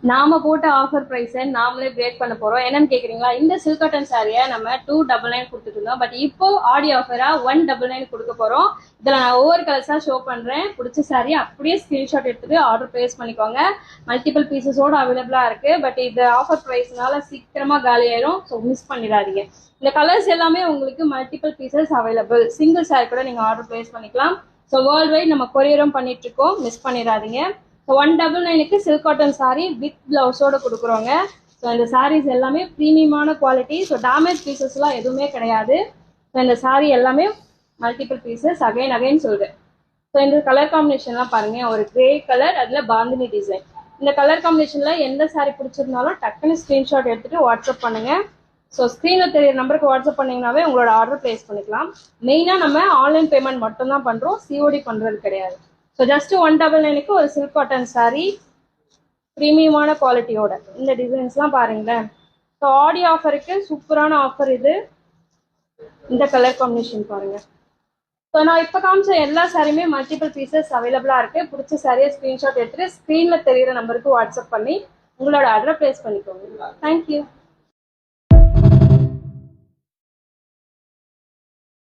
நாம போட்ட ஆஃபர் பிரைஸை நாமளே பிரேக் பண்ண போறோம். என்னன்னு கேக்குறீங்களா? இந்த சில்க் காட்டன் சாரியை நம்ம 299 கொடுத்துட்டு இருந்தோம். பட் இப்போ ஆடி ஆஃபரா 199 கொடுக்க போறோம். இதுல நான் ஒவ்வொரு கலர்ஸா ஷோ பண்றேன். பிடிச்ச சாரி அப்படியே ஸ்கிரீன்ஷாட் எடுத்துட்டு ஆர்டர் பிளேஸ் பண்ணிக்கோங்க. மல்டிபிள் பீசஸோட அவைலபிளா இருக்கு. பட் இது ஆஃபர் பிரைஸ்னால சீக்கிரமா காலி ஆயிரும். ஸோ மிஸ் பண்ணிடாதீங்க. இந்த கலர்ஸ் எல்லாமே உங்களுக்கு multiple pieces available. Single sorry கூட நீங்க ஆர்டர் பிளேஸ் பண்ணிக்கலாம். ஸோ வேர்ல்டு வைட் நம்ம கொரியரும் பண்ணிட்டு இருக்கோம். மிஸ் பண்ணிடாதீங்க. 199க்கு சில்க் காட்டன் சாரி வித் பிளவுஸோட கொடுக்குறோங்க. ஸோ இந்த சாரீஸ் எல்லாமே ப்ரீமியமான குவாலிட்டி. ஸோ டேமேஜ் பீசஸ்லாம் எதுவுமே கிடையாது. ஸோ இந்த சாரி எல்லாமே மல்டிபிள் பீசஸ் அகைன் சொல்றேன். ஸோ இந்த கலர் காம்பினேஷன்லாம் பாருங்க. ஒரு கிரே கலர், அதில் பாந்தினி டிசைன். இந்த கலர் காம்பினேஷன்ல எந்த சாரி பிடிச்சிருந்தாலும் டக்குன்னு ஸ்கிரீன்ஷாட் எடுத்துட்டு வாட்ஸ்அப் பண்ணுங்க. ஸோ ஸ்க்ரீனில் தெரியுற நம்பருக்கு வாட்ஸ்அப் பண்ணிங்கனாவே உங்களோட ஆர்டர் பிளேஸ் பண்ணிக்கலாம். மெயினாக நம்ம ஆன்லைன் பேமெண்ட் மட்டும் தான் பண்ணுறோம், சிஓடி பண்ணுறது கிடையாது. ஸோ ஜஸ்ட் 199க்கு ஒரு சில்க் காட்டன் சாரீ ப்ரீமியமான குவாலிட்டியோட. இந்த டிசைன்ஸ்லாம் பாருங்களேன். ஸோ ஆடி ஆஃபருக்கு சூப்பரான ஆஃபர் இது. இந்த கலர் காம்பினேஷன் பாருங்க. ஸோ நான் இப்போ காமிச்ச எல்லா சாரியுமே மல்டிபிள் பீசஸ் அவைலபிளாக இருக்கு. பிடிச்ச சாரியை ஸ்க்ரீன்ஷாட் எடுத்துட்டு ஸ்க்ரீனில் தெரியிற நம்பருக்கு வாட்ஸ்அப் பண்ணி உங்களோட ஆர்டரை பிளேஸ் பண்ணிக்கோங்க. தேங்க்யூ.